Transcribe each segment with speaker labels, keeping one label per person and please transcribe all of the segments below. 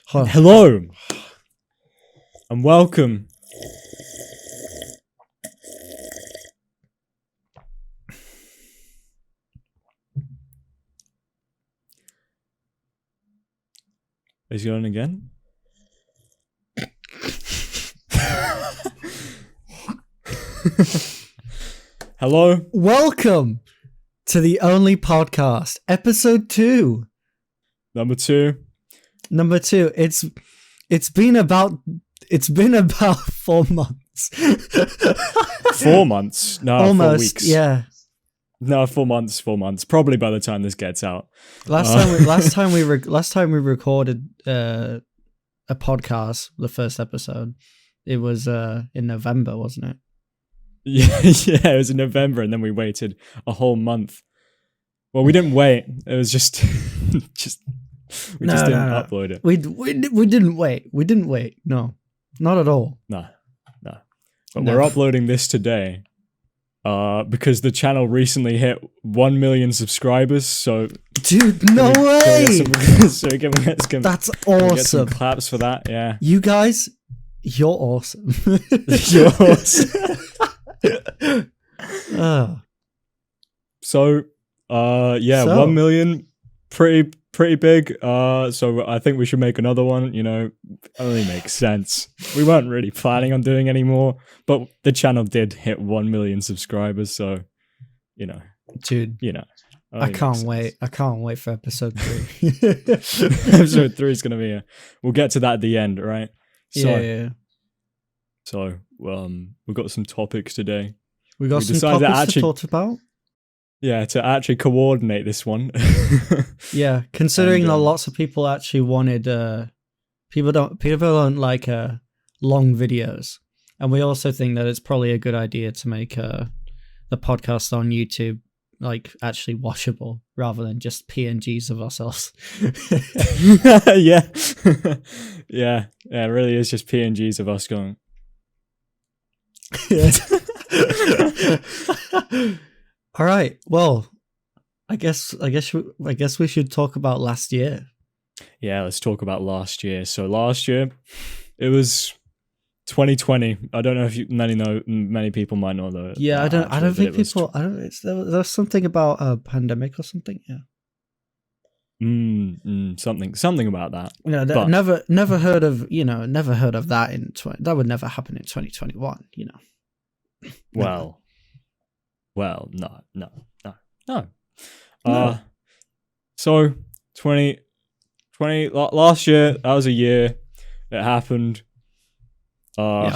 Speaker 1: Hello and welcome. Is he on again? Hello.
Speaker 2: Welcome to the only podcast, episode 2.
Speaker 1: Number 2.
Speaker 2: It's been about 4 months.
Speaker 1: 4 months? No,
Speaker 2: Almost,
Speaker 1: 4 weeks.
Speaker 2: yeah.
Speaker 1: No, 4 months. 4 months. Probably by the time this gets out.
Speaker 2: Last time we recorded a podcast, the first episode, it was in November, wasn't it?
Speaker 1: Yeah, it was in November, and then we waited a whole month. Well, we didn't wait. It was just, we just didn't upload it.
Speaker 2: We didn't wait. We didn't wait. No, not at all.
Speaker 1: No. But we're uploading this today, because the channel recently hit 1 million subscribers. So,
Speaker 2: dude, no way!
Speaker 1: So can we get some,
Speaker 2: that's
Speaker 1: awesome.
Speaker 2: awesome.
Speaker 1: Get some claps for that. Yeah,
Speaker 2: you guys, you're awesome.
Speaker 1: You're awesome. So, 1 million, pretty big. So I think we should make another one. You know, only makes sense. We weren't really planning on doing any more, but the channel did hit 1 million subscribers. So,
Speaker 2: dude, I can't wait. I can't wait for episode 3.
Speaker 1: Episode 3 is gonna be we'll get to that at the end, right? So,
Speaker 2: yeah.
Speaker 1: So, we've got some topics today.
Speaker 2: We some topics to talk about.
Speaker 1: Yeah, to actually coordinate this one.
Speaker 2: Yeah, considering that lots of people actually wanted, people don't like long videos, and we also think that it's probably a good idea to make the podcast on YouTube like actually watchable rather than just PNGs of ourselves.
Speaker 1: Yeah, yeah, it really is just PNGs of us going.
Speaker 2: All right. Well, I guess we should talk about last year.
Speaker 1: Yeah, let's talk about last year. So last year, it was 2020. I don't know if many people might know that.
Speaker 2: Yeah, I don't think people. There's something about a pandemic or something. Yeah.
Speaker 1: Something about that.
Speaker 2: Never heard of that in that would never happen in 2021.
Speaker 1: Well, no. So 2020 last year, that was a year. It happened. What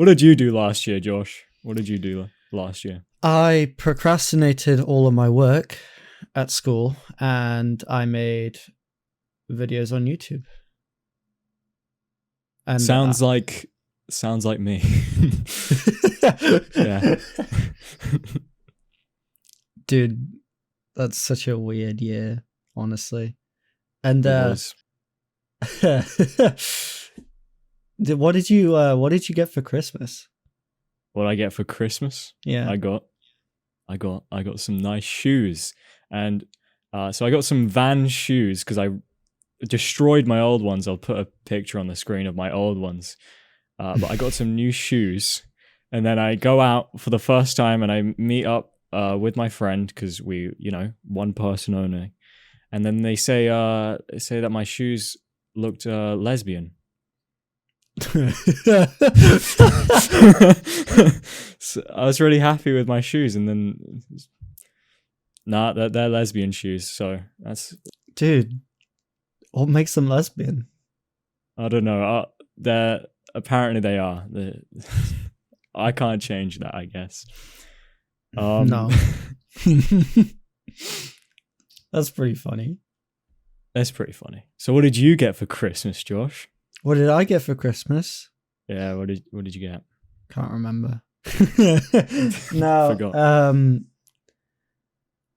Speaker 1: did you do last year, Josh? What did you do last year?
Speaker 2: I procrastinated all of my work at school and I made videos on YouTube. And
Speaker 1: sounds like me. Yeah.
Speaker 2: Dude, that's such a weird year, honestly. And what did you get for Christmas?
Speaker 1: What I get for Christmas?
Speaker 2: Yeah.
Speaker 1: I got some nice shoes. And so I got some Vans shoes because I destroyed my old ones. I'll put a picture on the screen of my old ones. But I got some new shoes, and then I go out for the first time and I meet up with my friend because we, one person only. And then they say that my shoes looked lesbian. So I was really happy with my shoes, and then they're lesbian shoes. So that's,
Speaker 2: dude. What makes them lesbian?
Speaker 1: I don't know. Apparently they are. I can't change that, I guess.
Speaker 2: No. That's pretty funny.
Speaker 1: That's pretty funny. So what did you get for Christmas, Josh?
Speaker 2: What did I get for Christmas?
Speaker 1: Yeah, what did you get?
Speaker 2: Can't remember. No.
Speaker 1: Forgot.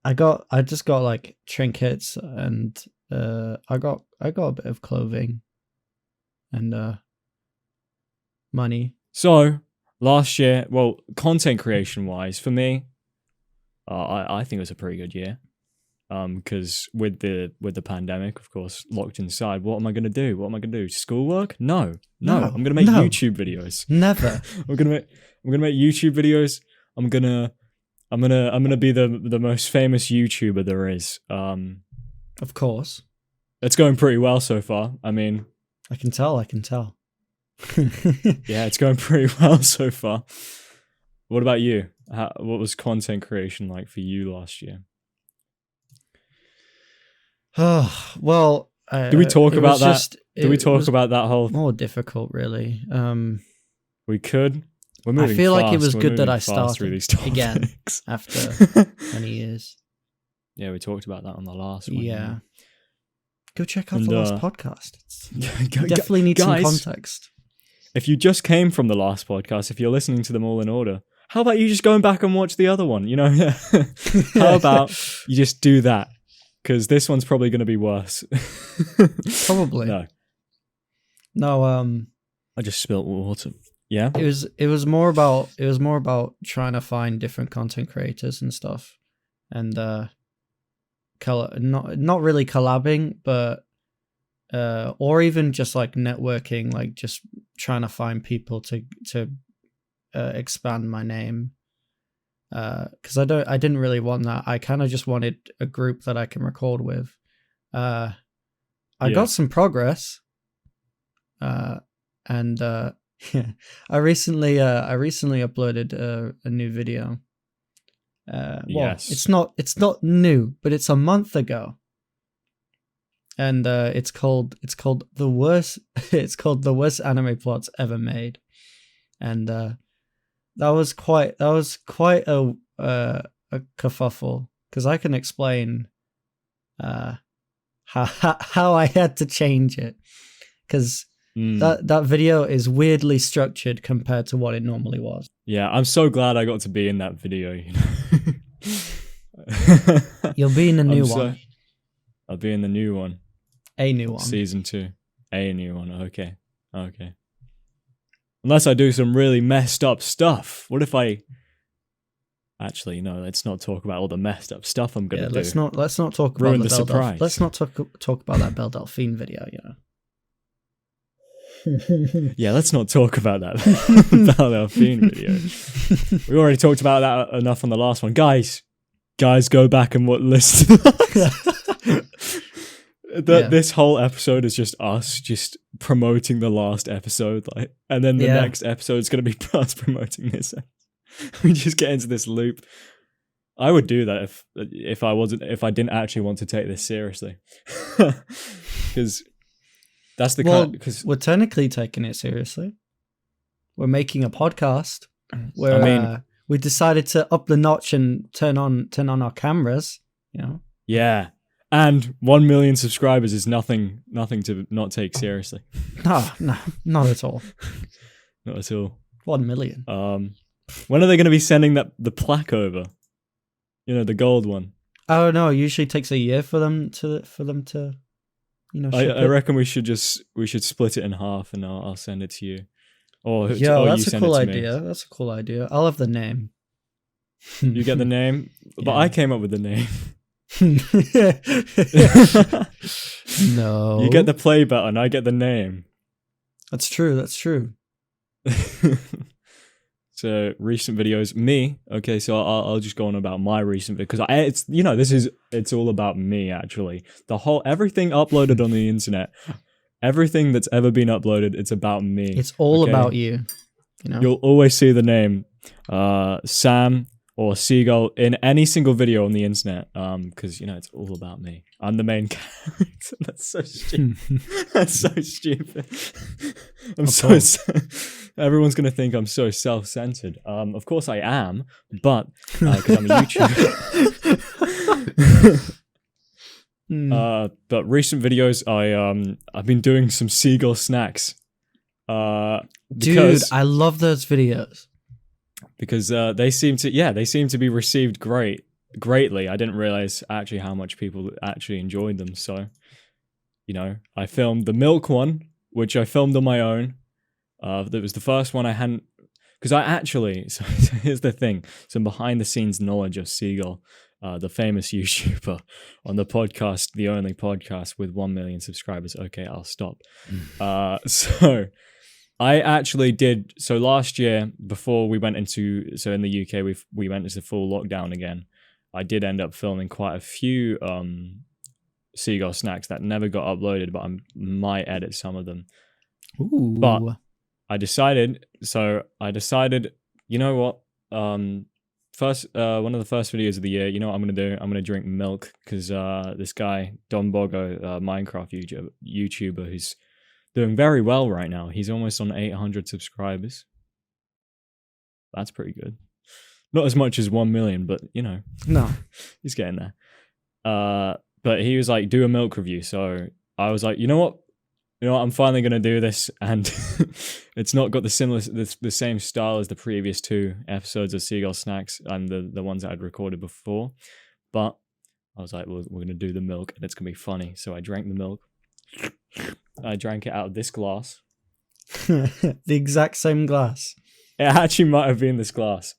Speaker 2: I just got like trinkets and I got a bit of clothing and money.
Speaker 1: So last year, well, content creation wise, for me, I think it was a pretty good year. Because with the pandemic, of course, locked inside, what am I gonna do? What am I gonna do? Schoolwork? No. I'm gonna make YouTube videos.
Speaker 2: Never.
Speaker 1: I'm gonna make YouTube videos. I'm gonna be the most famous YouTuber there is.
Speaker 2: Of course.
Speaker 1: It's going pretty well so far. I mean,
Speaker 2: I can tell.
Speaker 1: yeah, it's going pretty well so far. What about you? What was content creation like for you last year?
Speaker 2: Oh, well,
Speaker 1: did we talk about that? Did we talk about that whole?
Speaker 2: More difficult, really.
Speaker 1: We could. We're moving.
Speaker 2: I feel
Speaker 1: fast.
Speaker 2: like it was
Speaker 1: We're
Speaker 2: good that
Speaker 1: moving
Speaker 2: I
Speaker 1: fast through
Speaker 2: started
Speaker 1: these
Speaker 2: again
Speaker 1: topics.
Speaker 2: after many years.
Speaker 1: Yeah, we talked about that on the last one.
Speaker 2: Yeah. Go check out the last podcast. You
Speaker 1: Guys,
Speaker 2: definitely need some context.
Speaker 1: If you just came from the last podcast, if you're listening to them all in order, how about you just going back and watch the other one? You know, how about you just do that? Because this one's probably going to be worse.
Speaker 2: Probably. No.
Speaker 1: I just spilt water. Yeah.
Speaker 2: It was more about trying to find different content creators and stuff, and not really collabing, but or even just like networking, like just trying to find people to expand my name. Because I didn't really want that. I kind of just wanted a group that I can record with. I got some progress. And yeah, I recently uploaded a new video. Well,
Speaker 1: yes.
Speaker 2: it's not new, but it's a month ago. And it's called the worst anime plots ever made. And that was quite a kerfuffle, because I can explain how I had to change it, because that video is weirdly structured compared to what it normally was.
Speaker 1: Yeah, I'm so glad I got to be in that video. You know?
Speaker 2: You'll be in the new one.
Speaker 1: I'll be in the new one.
Speaker 2: A new one.
Speaker 1: Season 2. A new one. Okay. Unless I do some really messed up stuff. What if I... Actually, no, let's not talk about all the messed up stuff I'm gonna do.
Speaker 2: Let's not talk
Speaker 1: Ruin
Speaker 2: about
Speaker 1: the surprise.
Speaker 2: Let's not talk about that Belle Delphine video, you know.
Speaker 1: Yeah, let's not talk about that Belle Delphine video. We already talked about that enough on the last one. Guys, go back and listen to that. This whole episode is just us just promoting the last episode, like, and then the next episode is going to be us promoting this. We just get into this loop. I would do that if I didn't actually want to take this seriously, because that's the kind. Because
Speaker 2: we're technically taking it seriously. We're making a podcast where we decided to up the notch and turn on our cameras. You know.
Speaker 1: Yeah. And 1 million subscribers is nothing to not take seriously.
Speaker 2: No, not at all.
Speaker 1: Not at all.
Speaker 2: 1 million.
Speaker 1: When are they going to be sending the plaque over? You know, the gold one.
Speaker 2: Oh no, it usually takes a year for them to you know.
Speaker 1: I reckon we should split it in half, and I'll send it to you.
Speaker 2: That's a cool idea. That's a cool idea. I'll have the name.
Speaker 1: You get the name, but I came up with the name.
Speaker 2: No,
Speaker 1: you get the play button, I get the name.
Speaker 2: That's true.
Speaker 1: So recent videos, me. Okay, so I'll just go on about my recent video, because it's all about me actually. Everything uploaded on the internet, everything that's ever been uploaded, it's about me.
Speaker 2: It's all about you. You know,
Speaker 1: you'll always see the name Sam or Seagull in any single video on the internet, because it's all about me. I'm the main character. That's so stupid. That's so stupid. Everyone's gonna think I'm so self-centered. Of course I am, but because I'm a YouTuber. But recent videos, I've been doing some Seagull snacks.
Speaker 2: Dude, I love those videos.
Speaker 1: Because they seem to be received greatly. I didn't realize actually how much people actually enjoyed them. So, I filmed the milk one, which I filmed on my own. That was the first one I hadn't, because I actually, so here's the thing, some behind the scenes knowledge of Seagoll, the famous YouTuber on the podcast, the only podcast with 1 million subscribers. Okay, I'll stop. So I actually did, so last year, before we went into, so in the UK, we went into full lockdown again. I did end up filming quite a few Seagull snacks that never got uploaded, but I might edit some of them.
Speaker 2: Ooh.
Speaker 1: But I decided, you know what? First, one of the first videos of the year, you know what I'm going to do? I'm going to drink milk because this guy, Don Bogo, Minecraft YouTuber, who's doing very well right now. He's almost on 800 subscribers. That's pretty good. Not as much as 1 million, but you know,
Speaker 2: no,
Speaker 1: he's getting there. But he was like, do a milk review. So I was like, you know what? I'm finally gonna do this, and it's not got the same style as the previous 2 episodes of Seagull Snacks and the ones that I'd recorded before. But I was like, we're gonna do the milk, and it's gonna be funny. So I drank the milk. I drank it out of this glass.
Speaker 2: The exact same glass.
Speaker 1: It actually might have been this glass.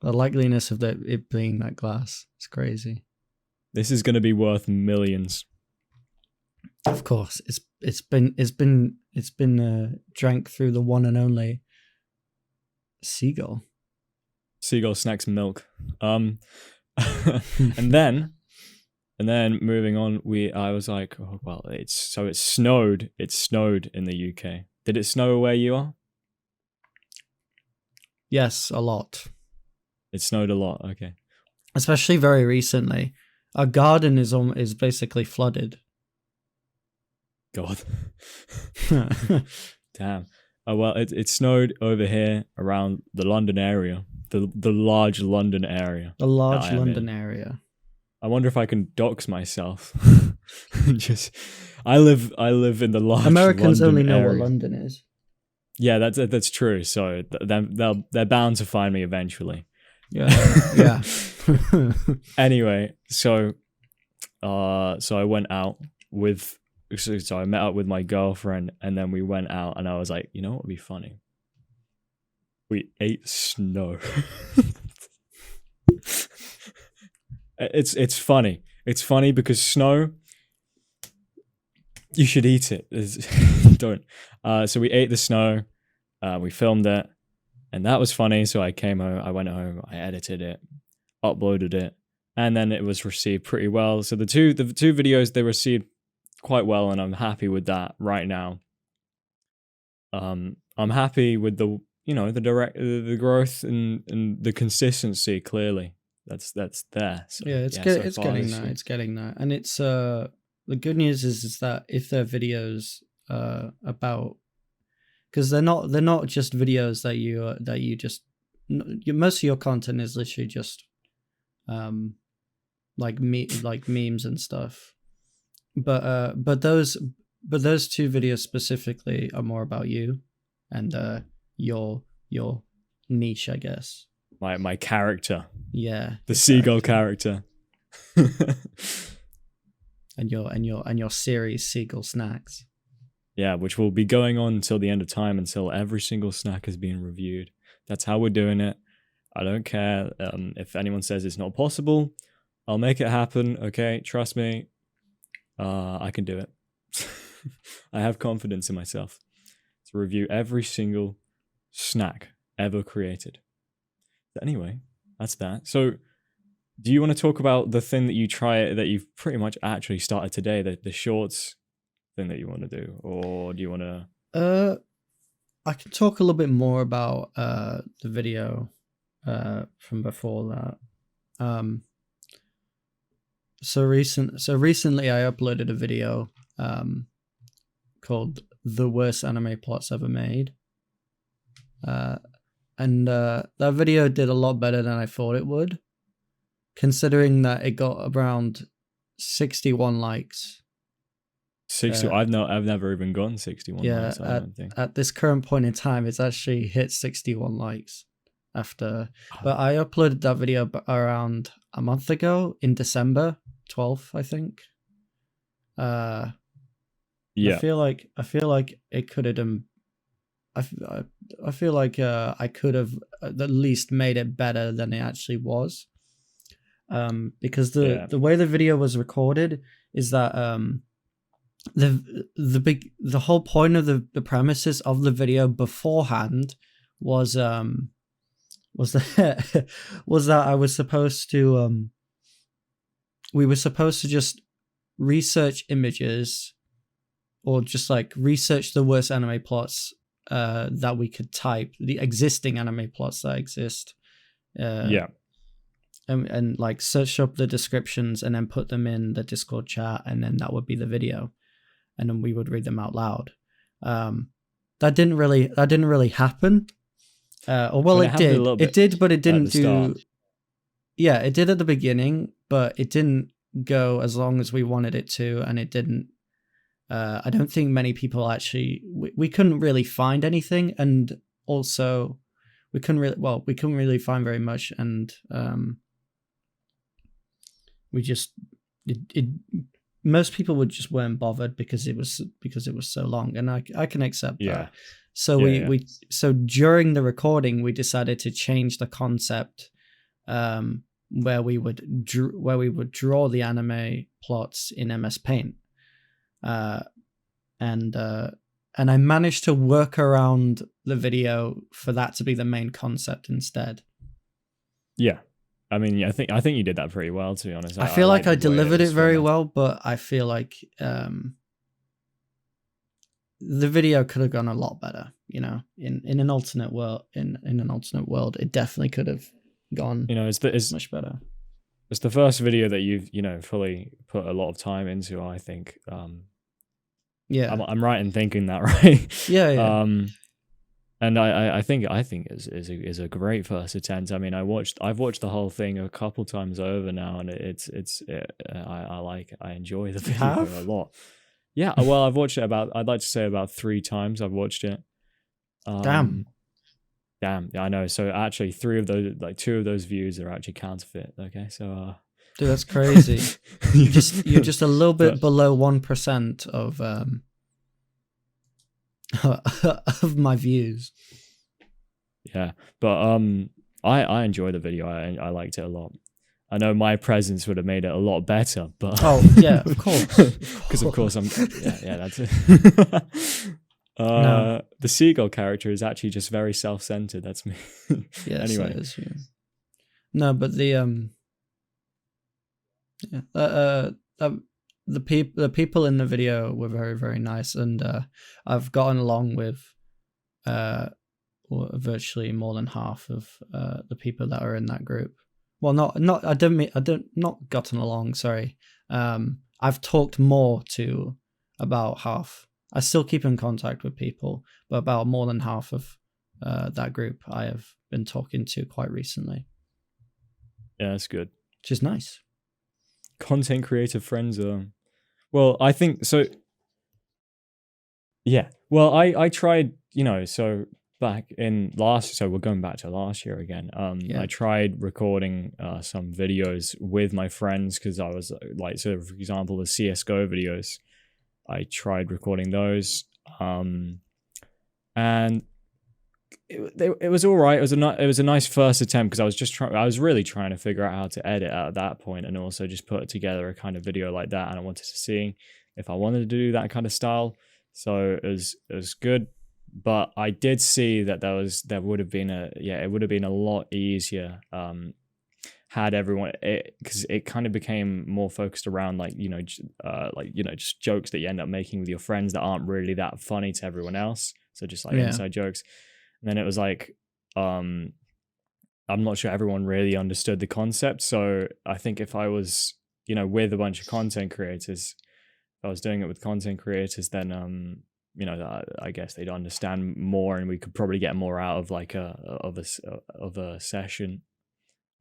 Speaker 2: The likeliness of it being that glass is crazy.
Speaker 1: This is gonna be worth millions.
Speaker 2: Of course, it's been drank through the one and only Seagull.
Speaker 1: Seagull Snacks milk. And then moving on, I was like, oh well, it snowed. It snowed in the UK. Did it snow where you are?
Speaker 2: Yes, a lot.
Speaker 1: It snowed a lot. Okay.
Speaker 2: Especially very recently. Our garden is basically flooded.
Speaker 1: God. Damn. Oh well, it snowed over here around the London area, the large London area.
Speaker 2: The large London area.
Speaker 1: I wonder if I can dox myself. I live in the large.
Speaker 2: Americans
Speaker 1: London
Speaker 2: only know
Speaker 1: area.
Speaker 2: what London is.
Speaker 1: Yeah, that's true. So they're bound to find me eventually.
Speaker 2: Yeah, yeah.
Speaker 1: Anyway, so I went out with. So I met up with my girlfriend, and then we went out, and I was like, you know what would be funny? We ate snow. It's funny. It's funny because snow, you should eat it. Don't. So we ate the snow, we filmed it, and that was funny. So I came home, I went home, I edited it, uploaded it, and then it was received pretty well. So the two videos, they received quite well, and I'm happy with that right now. I'm happy with the the growth and the consistency. Clearly, that's there. So,
Speaker 2: yeah, it's getting there. It's getting there, and it's the good news is that if they're videos about, because they're not just videos that you just most of your content is literally just like memes and stuff. But those 2 videos specifically are more about you and your niche, I guess.
Speaker 1: My character.
Speaker 2: Yeah.
Speaker 1: The Seagull character.
Speaker 2: and your series Seagull Snacks.
Speaker 1: Yeah, which will be going on until the end of time, until every single snack has been reviewed. That's how we're doing it. I don't care if anyone says it's not possible. I'll make it happen. Okay, trust me. I can do it. I have confidence in myself to review every single snack ever created. But anyway, that's that. So, do you want to talk about the thing that you've pretty much actually started today, the shorts thing that you want to do, or do you want to?
Speaker 2: I can talk a little bit more about the video from before that. So recently I uploaded a video called The Worst Anime Plots Ever Made. And that video did a lot better than I thought it would, considering that it got around 61 likes.
Speaker 1: 60. I've never even gotten 61 likes, I don't think.
Speaker 2: At this current point in time, it's actually hit 61 likes after. But I uploaded that video around a month ago in December 12th, I think.
Speaker 1: Yeah.
Speaker 2: I feel like it could have done. I feel like I could have at least made it better than it actually was. Because the way the video was recorded is that the whole point of the premises of the video beforehand was that was that I was supposed to we were supposed to just research images, or just like research the worst anime plots that we could type, the existing anime plots that exist. And like search up the descriptions and then put them in the Discord chat, and then that would be the video, and then we would read them out loud. That didn't really happen. Or well, it did. It did, but it didn't do. Yeah, it did at the beginning, but it didn't go as long as we wanted it to, and it didn't. I don't think many people actually. We couldn't really find anything, and also we couldn't really find very much, and we just most people would just weren't bothered because it was so long, and I can accept that. So so during the recording we decided to change the concept, where we would draw the anime plots in MS Paint, and I managed to work around the video for that to be the main concept instead.
Speaker 1: Yeah. I mean, I think you did that pretty well, to be honest.
Speaker 2: I feel like I delivered it very well, but I feel like the video could have gone a lot better. You know, in an alternate world, in an alternate world, it definitely could have gone. You know, it's much better.
Speaker 1: It's the first video that you've fully put a lot of time into. I think.
Speaker 2: Yeah,
Speaker 1: I'm right in thinking that, right?
Speaker 2: Yeah.
Speaker 1: And I think is a great first attempt. I mean, I've watched the whole thing a couple times over now, and I enjoy the video a lot. Yeah, well, I've watched it I'd like to say about 3 times I've watched it.
Speaker 2: Damn.
Speaker 1: Yeah, I know. So actually 2 of those views are actually counterfeit. Okay, so
Speaker 2: dude, that's crazy. you're just a little bit below 1% of of my views.
Speaker 1: Yeah, but I enjoy the video. I liked it a lot. I know my presence would have made it a lot better, but
Speaker 2: yeah, of course,
Speaker 1: because of course I'm that's it. No. The Seagoll character is actually just very self-centered. That's me.
Speaker 2: Yeah,
Speaker 1: anyway.
Speaker 2: That is you. No, but the the people in the video were very, very nice, and I've gotten along with virtually more than half of the people that are in that group. Well, not gotten along. Sorry, I've talked more to about half. I still keep in contact with people, but about more than half of that group I have been talking to quite recently.
Speaker 1: Yeah, that's good.
Speaker 2: Which is nice.
Speaker 1: Content creator friends are... Well, I think so. Yeah. Well, I tried, so back in so we're going back to last year again. I tried recording some videos with my friends because I was like, so for example, the CSGO videos, I tried recording those. And it was all right. It was a nice first attempt because I was really trying to figure out how to edit at that point, and also just put together a kind of video like that. And I wanted to see if I wanted to do that kind of style. So it was good, but I did see that it would have been a lot easier had everyone, because it kind of became more focused around just jokes that you end up making with your friends that aren't really that funny to everyone else. So just like inside jokes. And then it was like, I'm not sure everyone really understood the concept. So I think if I was, with a bunch of content creators, if I was doing it with content creators, then, I guess they'd understand more, and we could probably get more out of like of a session.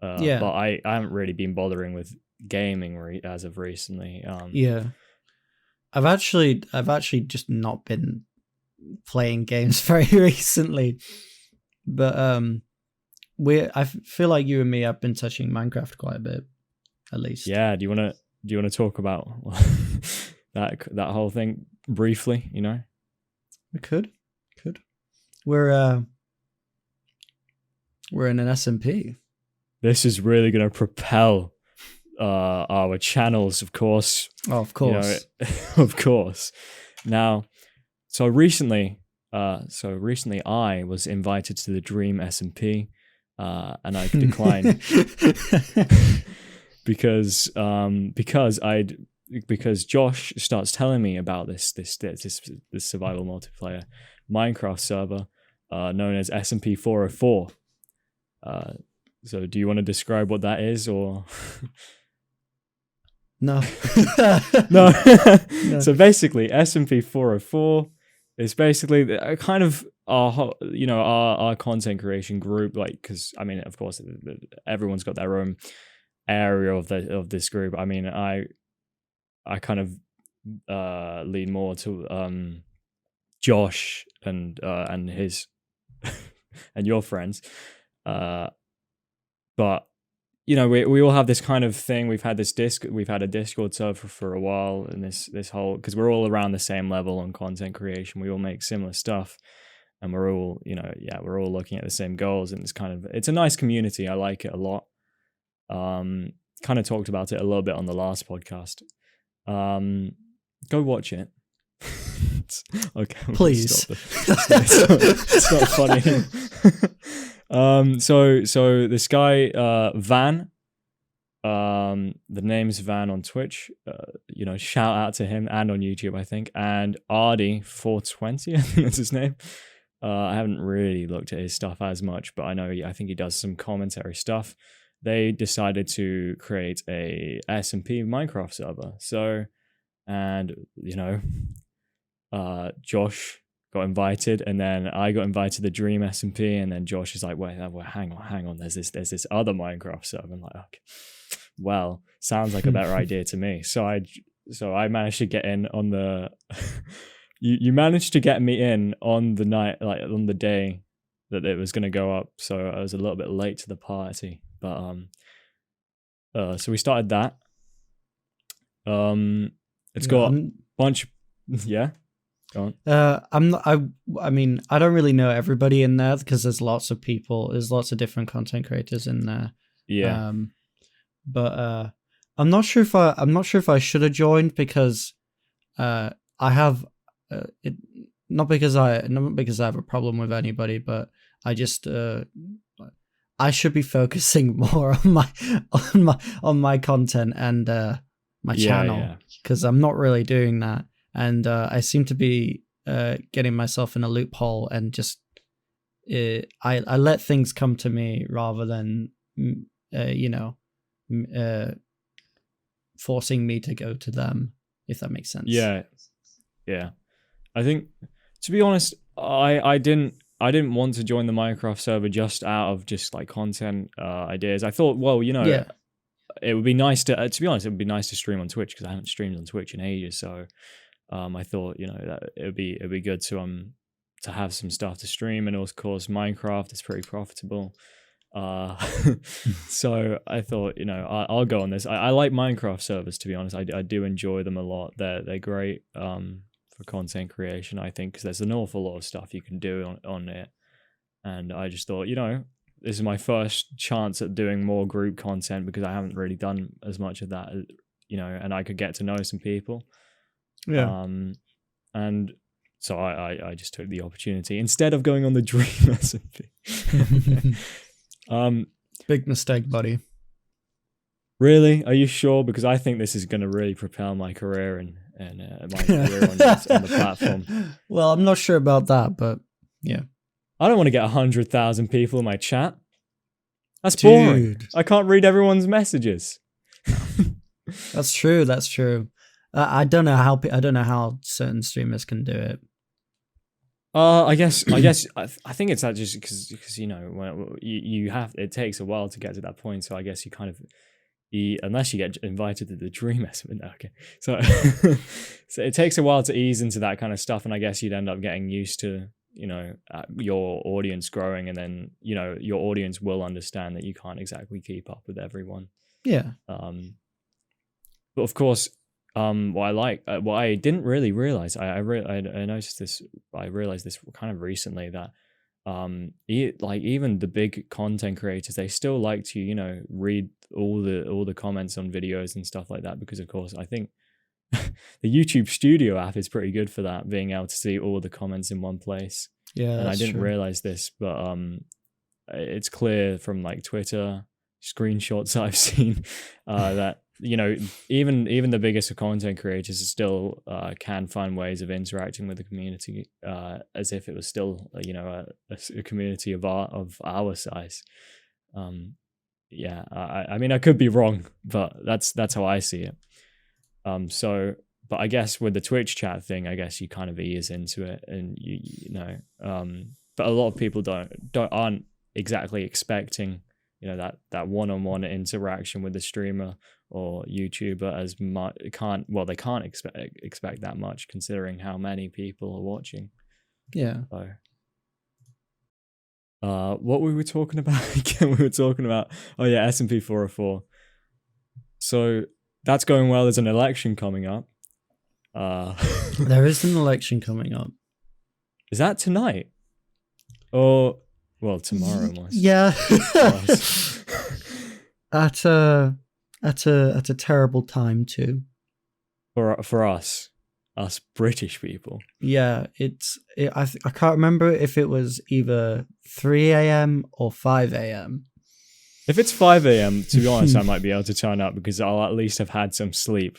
Speaker 1: But I haven't really been bothering with gaming as of recently.
Speaker 2: I've actually just not been playing games very recently, but I feel like you and me have been touching Minecraft quite a bit, at least.
Speaker 1: Yeah. Do you want to talk about that whole thing briefly?
Speaker 2: We could. We're in an SMP.
Speaker 1: This is really going to propel our channels, of course.
Speaker 2: Oh, of course.
Speaker 1: Of course. Now, so recently I was invited to the Dream SMP, and I declined because Josh starts telling me about this survival multiplayer Minecraft server known as SMP 404. So do you want to describe what that is, or
Speaker 2: no?
Speaker 1: No. So basically, SMP 404 is basically kind of our content creation group, like, because I mean, of course, everyone's got their own area of this group. I mean, I kind of lean more to Josh and his and your friends, but you know, we all have this kind of thing. We've had a Discord server for a while, and this whole, because we're all around the same level on content creation. We all make similar stuff, and we're all, we're all looking at the same goals, and it's a nice community. I like it a lot. Kind of talked about it a little bit on the last podcast. Go watch it. Okay,
Speaker 2: please.
Speaker 1: It's not funny. So this guy Van, the name's Van on Twitch. Shout out to him, and on YouTube, I think. And Ardy420, I think that's his name. I haven't really looked at his stuff as much, but I think he does some commentary stuff. They decided to create a SMP Minecraft server. So, and Josh got invited, and then I got invited to the Dream SMP, and then Josh is like, wait, hang on, there's this other Minecraft server. I'm like, okay, well, sounds like a better idea to me. So I managed to get in on the you managed to get me in on the night, like on the day that it was going to go up, so I was a little bit late to the party, but so we started that. It's got a bunch. Yeah, go on.
Speaker 2: I mean, I don't really know everybody in there, because there's lots of people. There's lots of different content creators in there.
Speaker 1: Yeah.
Speaker 2: But I'm not sure if I should have joined, because I have not because I have a problem with anybody, but I just I should be focusing more on my content and my channel, because I'm not really doing that, and I seem to be getting myself in a loophole, and just I let things come to me rather than forcing me to go to them, if that makes sense.
Speaker 1: Yeah. I think, to be honest, I didn't want to join the Minecraft server just out of just like content ideas. I thought, well, it would be nice to be honest, it would be nice to stream on Twitch, because I haven't streamed on Twitch in ages. So I thought, that it'd be good to have some stuff to stream, and of course Minecraft is pretty profitable. So I thought, I'll go on this. I like Minecraft servers, to be honest. I do enjoy them a lot. They're great for content creation, I think, because there's an awful lot of stuff you can do on it. And I just thought, this is my first chance at doing more group content, because I haven't really done as much of that, and I could get to know some people.
Speaker 2: Yeah.
Speaker 1: And so I just took the opportunity instead of going on the Dream SMP.
Speaker 2: Big mistake, buddy.
Speaker 1: Really? Are you sure? Because I think this is going to really propel my career and my career on the platform.
Speaker 2: Well, I'm not sure about that, but yeah.
Speaker 1: I don't want to get 100,000 people in my chat. That's boring. I can't read everyone's messages.
Speaker 2: That's true. I don't know how certain streamers can do it.
Speaker 1: I think it's that just because you have, it takes a while to get to that point. So I guess you kind of, unless you get invited to the Dream estimate. Okay, so so it takes a while to ease into that kind of stuff, and I guess you'd end up getting used to your audience growing, and then your audience will understand that you can't exactly keep up with everyone.
Speaker 2: Yeah.
Speaker 1: But of course, what I didn't really realize, I noticed this. I realized this kind of recently, that like even the big content creators, they still like to, you know, read all the comments on videos and stuff like that, because of course I think the YouTube Studio app is pretty good for that, being able to see all the comments in one place.
Speaker 2: Yeah,
Speaker 1: And I
Speaker 2: that's
Speaker 1: didn't
Speaker 2: true.
Speaker 1: realize this, but it's clear from like Twitter screenshots I've seen that, you know, even the biggest of content creators still can find ways of interacting with the community as if it was still you know, a community of our size. Yeah, I mean, I could be wrong, but that's how I see it. So, but I guess with the Twitch chat thing, I guess you kind of ease into it, and you know, but a lot of people aren't exactly expecting, you know, that one-on-one interaction with the streamer or YouTuber as much. They can't expect that much, considering how many people are watching.
Speaker 2: Yeah.
Speaker 1: So, what we were talking about again? We were talking about, oh yeah, S&P 404. So that's going well. There's an election coming up.
Speaker 2: There is an election coming up.
Speaker 1: Is that tonight? Or, well, tomorrow must.
Speaker 2: Yeah. at a terrible time too.
Speaker 1: For us British people.
Speaker 2: Yeah, I can't remember if it was either 3 a.m. or 5 a.m.
Speaker 1: If it's 5 a.m., to be honest, I might be able to turn up because I'll at least have had some sleep.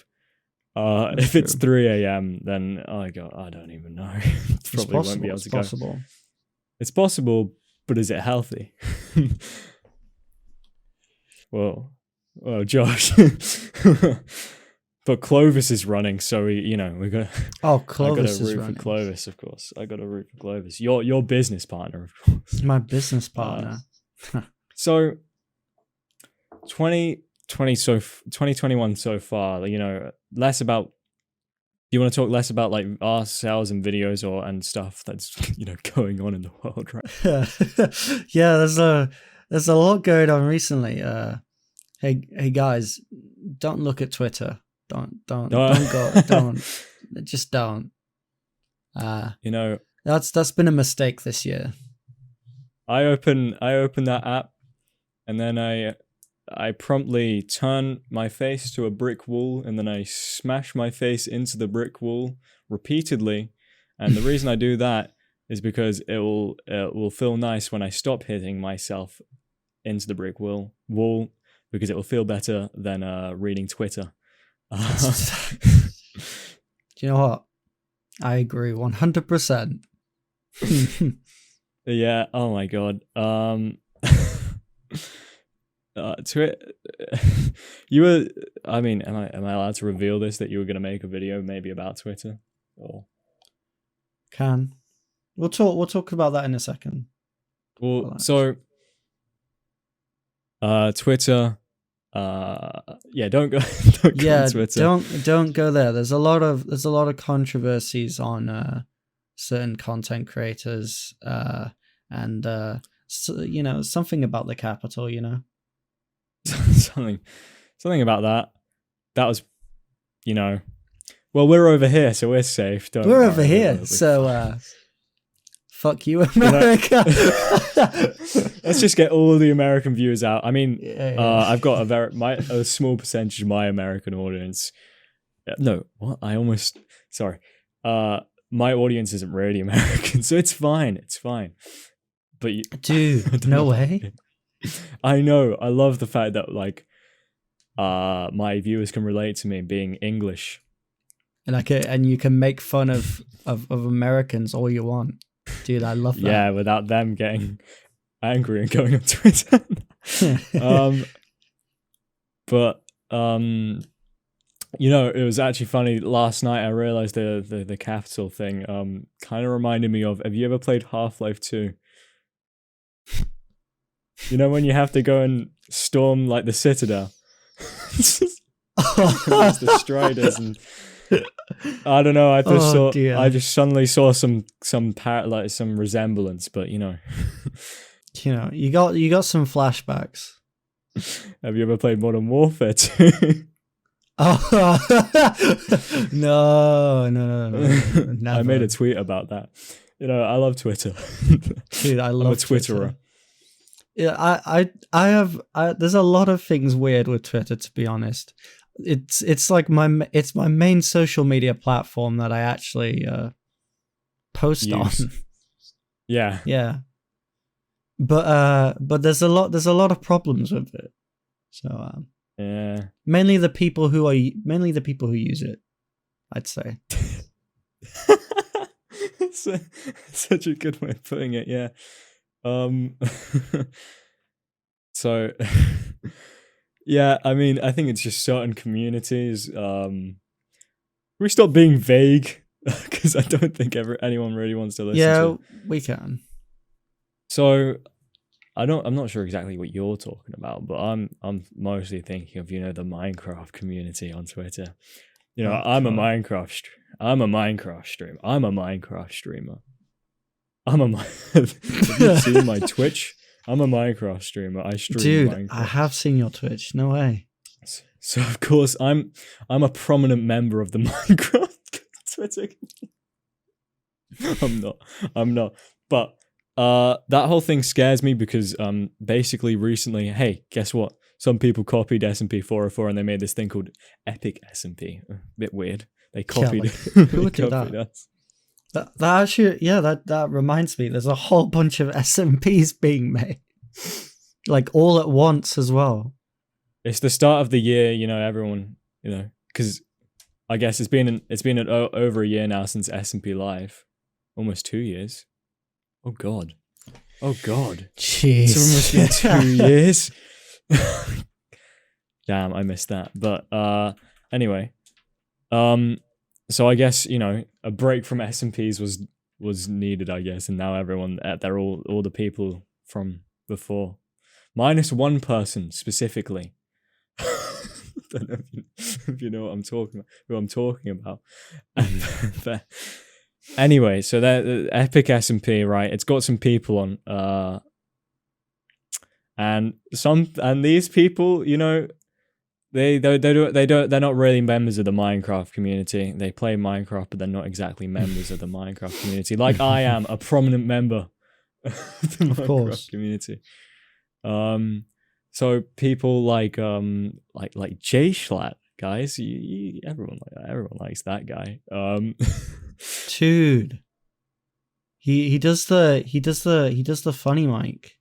Speaker 1: If it's 3 a.m., then I don't even know. Probably won't be able to go. It's possible. It's possible, but is it healthy? Well, Josh. But Clovis is running, so we got.
Speaker 2: Oh, Clovis
Speaker 1: is running. I got to root for Clovis, of course. I got to root for Clovis. Your business partner, of course.
Speaker 2: My business partner.
Speaker 1: So, 2021 so far, you know, less about. Do you want to talk less about like ourselves and videos and stuff that's, you know, going on in the world, right?
Speaker 2: Yeah, there's a lot going on recently. Hey guys, don't look at Twitter. Don't go. Don't. Just don't.
Speaker 1: You know,
Speaker 2: that's been a mistake this year.
Speaker 1: I open that app, and then I promptly turn my face to a brick wall, and then I smash my face into the brick wall repeatedly. And the reason I do that is because it will feel nice when I stop hitting myself into the brick wall, because it will feel better than reading Twitter.
Speaker 2: Do you know what? I agree 100%.
Speaker 1: Yeah. Oh my god. You were. I mean, am I allowed to reveal this, that you were going to make a video maybe about Twitter? Or
Speaker 2: we'll talk about that in a second.
Speaker 1: Well, so Twitter. Yeah, don't go. Don't go on Twitter.
Speaker 2: Don't go there. There's a lot of controversies on certain content creators, and so, you know, something about the Capitol. You know,
Speaker 1: something about that. That was, you know, well, we're over here, so we're safe.
Speaker 2: We're over here, so fuck you, America.
Speaker 1: Let's just get all the American viewers out. I mean, I've got a small percentage of my American audience. No, what? Sorry. My audience isn't really American, so it's fine. It's fine. But
Speaker 2: dude, no way.
Speaker 1: I know. I love the fact that like my viewers can relate to me being English,
Speaker 2: and you can make fun of Americans all you want. Dude, I love that.
Speaker 1: Yeah, without them getting angry and going on Twitter. But you know, it was actually funny. Last night I realized the Capitol thing kind of reminded me of. Have you ever played Half-Life 2? You know when you have to go and storm like the Citadel. The Striders and I don't know. I just suddenly saw some resemblance, but you know,
Speaker 2: you got some flashbacks.
Speaker 1: Have you ever played Modern Warfare 2?
Speaker 2: Oh no!
Speaker 1: I made a tweet about that. I love Twitter.
Speaker 2: Dude, I
Speaker 1: I'm
Speaker 2: love
Speaker 1: a Twitterer.
Speaker 2: Twitter. Yeah, I have. There's a lot of things weird with Twitter, to be honest. It's like it's my main social media platform that I actually post
Speaker 1: Use.
Speaker 2: on.
Speaker 1: Yeah.
Speaker 2: Yeah, but there's a lot of problems with it. So
Speaker 1: Yeah.
Speaker 2: mainly the people who use it, I'd say.
Speaker 1: Such a good way of putting it. Yeah. So yeah, I mean, I think it's just certain communities. We stop being vague because I don't think anyone really wants to listen to it.
Speaker 2: We can.
Speaker 1: So I'm not sure exactly what you're talking about, but I'm mostly thinking of, the Minecraft community on Twitter. I'm a Minecraft streamer. Have you seen my Twitch? I'm a Minecraft streamer. I stream Minecraft.
Speaker 2: I have seen your Twitch. No way.
Speaker 1: So of course I'm a prominent member of the Minecraft Twitter. I'm not. But that whole thing scares me because basically recently, hey, guess what? Some people copied SMP 404 and they made this thing called Epic SMP. A bit weird. They copied
Speaker 2: who would do that?
Speaker 1: us.
Speaker 2: That actually, that reminds me. There's a whole bunch of SMPs being made, like all at once as well.
Speaker 1: It's the start of the year, everyone, because I guess it's been over a year now since SMP Live, almost 2 years. Oh God.
Speaker 2: Jeez,
Speaker 1: it's almost been 2 years. Damn, I missed that. But anyway, so I guess a break from SMPs was needed, I guess, and now everyone they're all the people from before, minus one person specifically. I don't know if you know what I'm talking about, who I'm talking about. Anyway, so the Epic SMP, right? It's got some people on, and these people, they're not really members of the Minecraft community. They play Minecraft, but they're not exactly members of the Minecraft community. Like I am a prominent member of the Minecraft community. So people like Jay Schlatt, guys, everyone likes that guy.
Speaker 2: Dude, he does the funny mic.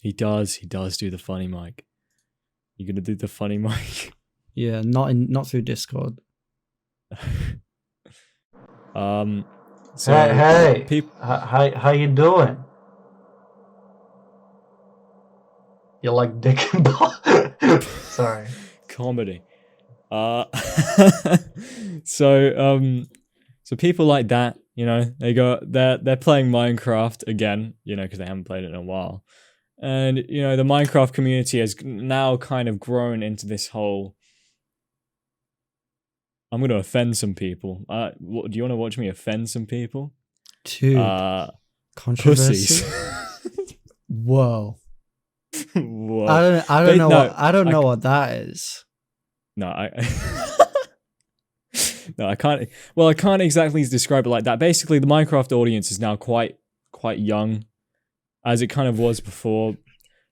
Speaker 1: He does do the funny mic. You gonna do the funny mic?
Speaker 2: Yeah, not through Discord.
Speaker 3: So hey, how you doing? You like dick and ball? Sorry.
Speaker 1: Comedy. So people like that, they're playing Minecraft again, because they haven't played it in a while. And, the Minecraft community has now kind of grown into this whole... I'm going to offend some people. Do you want to watch me offend some people?
Speaker 2: Dude. Controversy?
Speaker 1: Pussies.
Speaker 2: Whoa.
Speaker 1: Whoa.
Speaker 2: I don't know what that is.
Speaker 1: No, no, I can't. Well, I can't exactly describe it like that. Basically, the Minecraft audience is now quite young, as it kind of was before.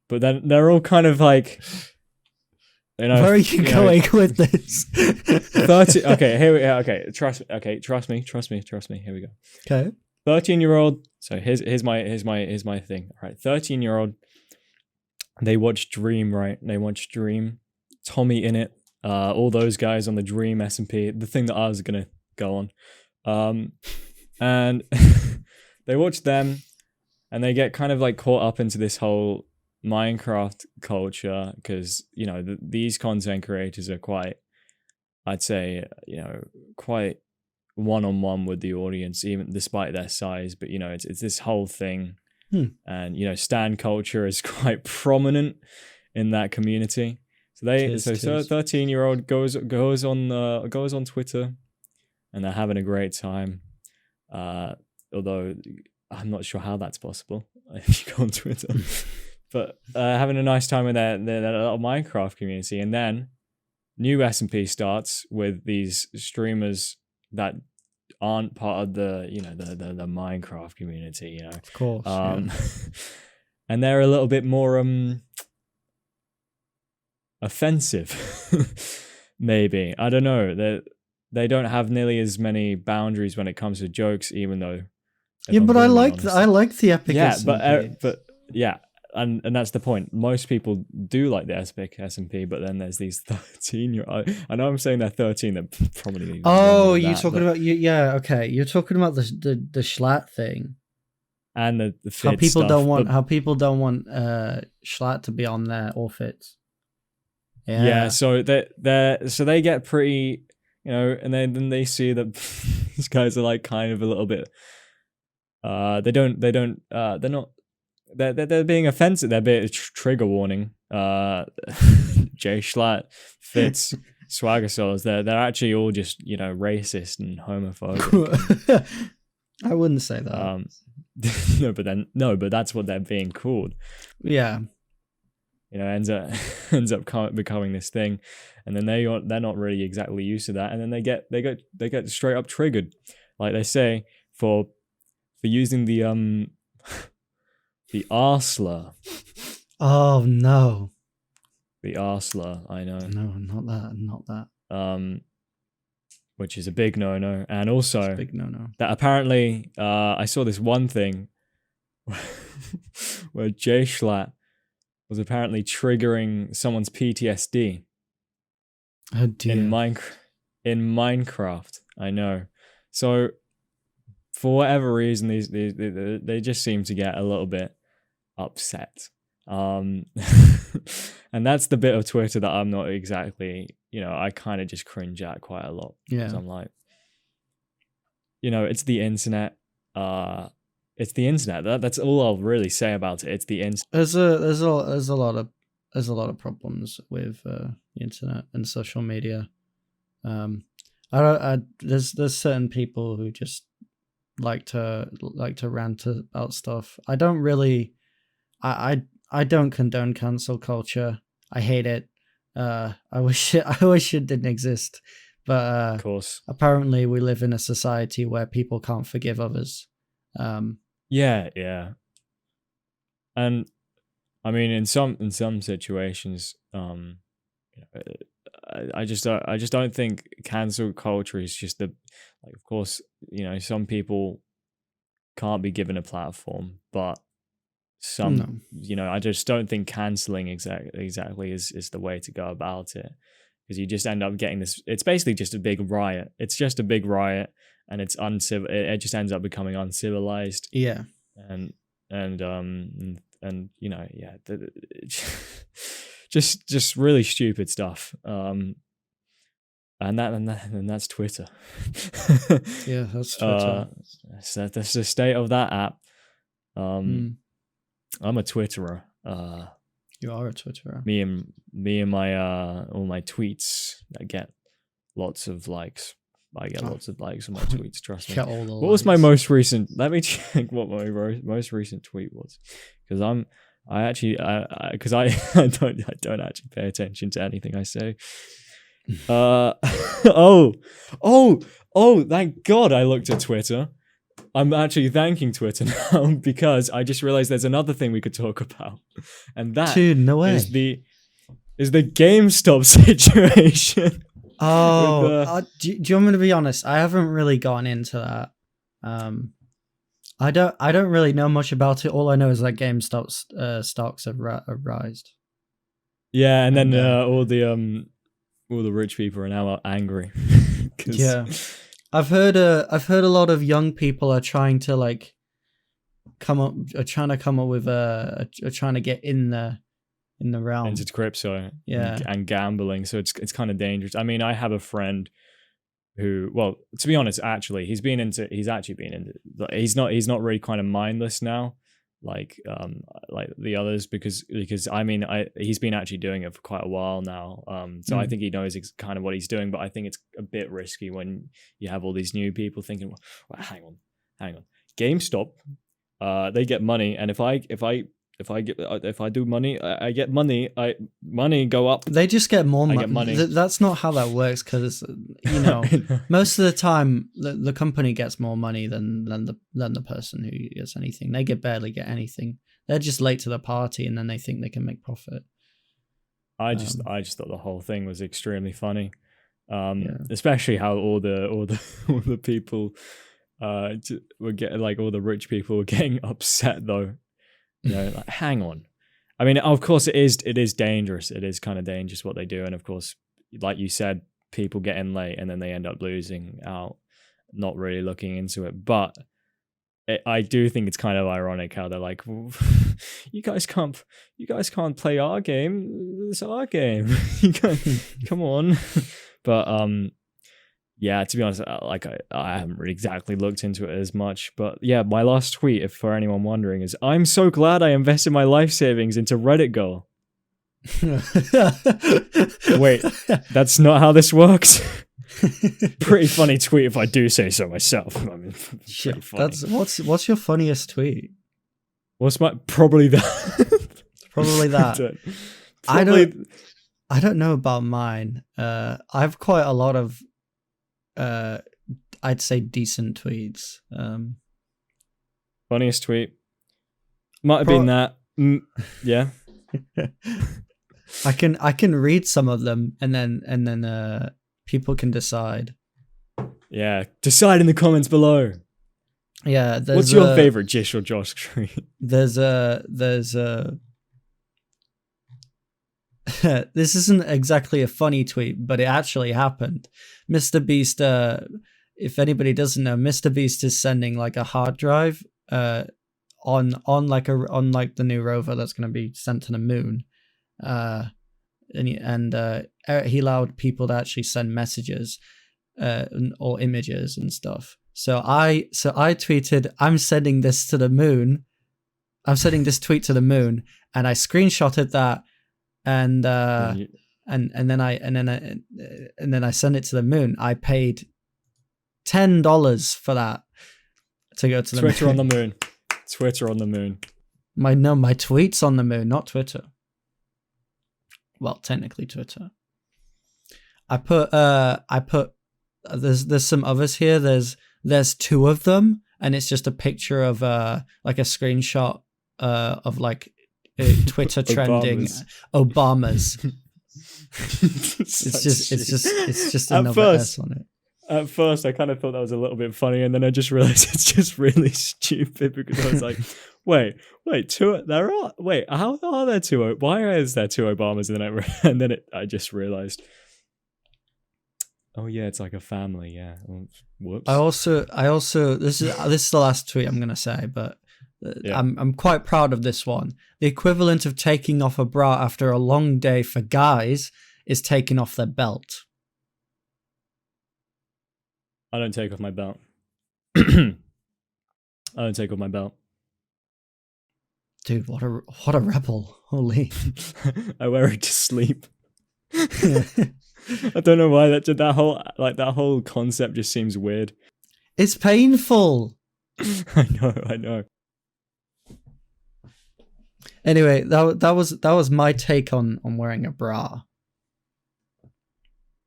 Speaker 1: But then they're all kind of like,
Speaker 2: where are you going with this?
Speaker 1: 30. Okay, here we go. Okay, trust me. Here we go.
Speaker 2: Okay.
Speaker 1: 13-year-old. So here's my thing. All right, 13-year-old. They watch Dream, right? They watch Dream. Tommy in it. All those guys on the Dream SMP, the thing that I was gonna go on, and they watch them, and they get kind of like caught up into this whole Minecraft culture because these content creators are quite, I'd say, quite one-on-one with the audience, even despite their size. But it's this whole thing, and stan culture is quite prominent in that community. So 13-year-old goes on Twitter, and they're having a great time. Although I'm not sure how that's possible if you go on Twitter, but having a nice time with their little Minecraft community, and then new SMP starts with these streamers that aren't part of the the Minecraft community,
Speaker 2: Of course. Yeah.
Speaker 1: And they're a little bit more offensive, maybe. I don't know. They don't have nearly as many boundaries when it comes to jokes, even though.
Speaker 2: Yeah, but I like the epic
Speaker 1: SMP.
Speaker 2: SMP.
Speaker 1: But yeah, and that's the point. Most people do like the epic SMP, but then there's these 13 I know I'm saying they're 13. They're probably.
Speaker 2: Oh, you're talking about yeah. Okay, you're talking about the Schlatt thing.
Speaker 1: And the
Speaker 2: how
Speaker 1: fit
Speaker 2: people
Speaker 1: stuff,
Speaker 2: don't want how people don't want Schlatt to be on there or fits.
Speaker 1: Yeah, so they get pretty, and then they see that these guys are like kind of a little bit. They're being offensive. They're a bit trigger warning. Jay Schlatt, Fitz, Swagger Souls. They're actually all just racist and homophobic.
Speaker 2: I wouldn't say that.
Speaker 1: No, but that's what they're being called.
Speaker 2: Yeah.
Speaker 1: Ends up becoming this thing, and then they're not really exactly used to that, and then they get straight up triggered, like they say, for using the R slur.
Speaker 2: Oh no.
Speaker 1: The R slur, I know.
Speaker 2: No, not that.
Speaker 1: Which is a big no-no, and also
Speaker 2: it's a big no-no.
Speaker 1: That apparently, I saw this one thing where Jay Schlatt was apparently triggering someone's PTSD.
Speaker 2: Oh dear.
Speaker 1: In Minecraft, I know. So, for whatever reason, they just seem to get a little bit upset. And that's the bit of Twitter that I'm not exactly, I kind of just cringe at quite a lot.
Speaker 2: Yeah.
Speaker 1: Because I'm like, it's the internet. It's the internet. That's all I'll really say about it. It's the internet.
Speaker 2: There's a lot of problems with the internet and social media. There's certain people who just like to rant about stuff. I don't really. I don't condone cancel culture. I hate it. I wish it didn't exist. But
Speaker 1: of course,
Speaker 2: apparently we live in a society where people can't forgive others.
Speaker 1: Yeah. And I mean, in some situations, I just don't think cancel culture is just of course, some people can't be given a platform, but some, I just don't think canceling exactly is the way to go about it, because you just end up getting this. It's basically just a big riot. It's just a big riot. And it's uncivil. It just ends up becoming uncivilized.
Speaker 2: Yeah.
Speaker 1: And just really stupid stuff. And that's Twitter.
Speaker 2: Yeah, that's Twitter.
Speaker 1: So that's the state of that app. I'm a Twitterer.
Speaker 2: You are a Twitterer.
Speaker 1: Me and my all my tweets that get lots of likes. I get lots of likes on my tweets, trust me. What was my most recent? Let me check what my most recent tweet was, because I don't actually pay attention to anything I say. Oh, thank God I looked at Twitter. I'm actually thanking Twitter now, because I just realized there's another thing we could talk about, and that
Speaker 2: dude, no way.
Speaker 1: is the GameStop situation.
Speaker 2: Oh, do you want me to be honest? I haven't really gone into that. I don't really know much about it. All I know is that GameStop's stocks have rised.
Speaker 1: Yeah, and then all the rich people are now angry.
Speaker 2: Yeah, I've heard a lot of young people are trying to come up with trying to get in the realm
Speaker 1: into crypto,
Speaker 2: yeah,
Speaker 1: and gambling. So it's kind of dangerous. I mean, I have a friend who, well, to be honest, actually, he's not really kind of mindless now, like the others, because I mean, he's been actually doing it for quite a while now. So I think he knows kind of what he's doing, but I think it's a bit risky when you have all these new people thinking, well, hang on, GameStop, they get money, and if I if I do money, I get money. Money go up.
Speaker 2: They just get more
Speaker 1: I get money.
Speaker 2: That's not how that works, because you know most of the time the company gets more money than the person who gets anything. They barely get anything. They're just late to the party, and then they think they can make profit.
Speaker 1: I just thought the whole thing was extremely funny,
Speaker 2: Yeah.
Speaker 1: especially how all the people were getting, like, all the rich people were getting upset though. You know, like, hang on. I mean, of course, it is dangerous. It is kind of dangerous what they do, and of course, like you said, people get in late and then they end up losing out, not really looking into it. But I do think it's kind of ironic how they're like, well, you guys can't play our game. It's our game. Come on. But yeah, to be honest, like I haven't really exactly looked into it as much. But yeah, my last tweet, if for anyone wondering, is I'm so glad I invested my life savings into Reddit Girl. Wait, that's not how this works. Pretty funny tweet if I do say so myself. I mean, pretty funny.
Speaker 2: What's your funniest tweet?
Speaker 1: What's my probably that?
Speaker 2: Probably that.
Speaker 1: Probably,
Speaker 2: I don't know about mine. I've quite a lot of I'd say decent tweets.
Speaker 1: Funniest tweet might have been that. Yeah.
Speaker 2: I can read some of them and then people can decide. Yeah,
Speaker 1: decide in the comments below.
Speaker 2: Yeah,
Speaker 1: what's your favorite Jish or Josh tweet?
Speaker 2: There's this isn't exactly a funny tweet, but it actually happened. Mr. Beast, if anybody doesn't know, Mr. Beast is sending like a hard drive on the new rover that's going to be sent to the moon. And he allowed people to actually send messages or images and stuff. So I tweeted, I'm sending this to the moon. I'm sending this tweet to the moon, and I screenshotted that, and then I sent it to the moon. I paid $10 for that to go to the
Speaker 1: Twitter
Speaker 2: moon.
Speaker 1: on the moon. Twitter on the moon.
Speaker 2: My tweet's on the moon, not Twitter. Well, technically Twitter. I put there's some others here. There's two of them, and it's just a picture of like a screenshot of like Twitter trending Obama's. it's just another S on it.
Speaker 1: At first, I kind of thought that was a little bit funny, and then I just realized it's just really stupid, because I was like, wait, how are there two? Why is there two Obamas? And then I just realized, oh yeah, it's like a family. Yeah. Whoops.
Speaker 2: I also this is the last tweet I'm gonna say, but
Speaker 1: yeah.
Speaker 2: I'm quite proud of this one. The equivalent of taking off a bra after a long day for guys is taking off their belt.
Speaker 1: I don't take off my belt. I don't take off my belt.
Speaker 2: Dude, what a rebel. Holy.
Speaker 1: I wear it to sleep. I don't know why that whole concept just seems weird.
Speaker 2: It's painful.
Speaker 1: I know.
Speaker 2: Anyway, that was my take on wearing a bra.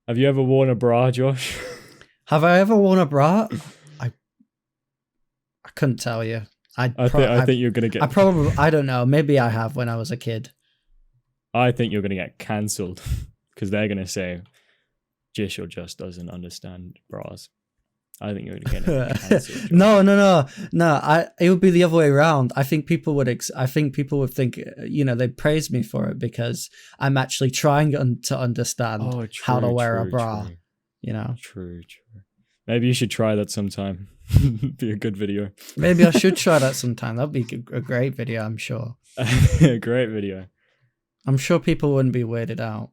Speaker 1: Have you ever worn a bra, Josh?
Speaker 2: Have I ever worn a bra? I couldn't tell you. I
Speaker 1: think you're gonna get.
Speaker 2: I don't know. Maybe I have when I was a kid.
Speaker 1: I think you're gonna get cancelled because they're gonna say Jish or just doesn't understand bras. I think you're gonna get cancelled.
Speaker 2: No. It would be the other way around. I think people would think, they'd praise me for it because I'm actually trying to understand how to wear a bra.
Speaker 1: True.
Speaker 2: You know.
Speaker 1: True. Maybe you should try that sometime. Be a good video.
Speaker 2: Maybe I should try that sometime. That'd be a great video, I'm sure.
Speaker 1: A great video.
Speaker 2: I'm sure people wouldn't be weirded out.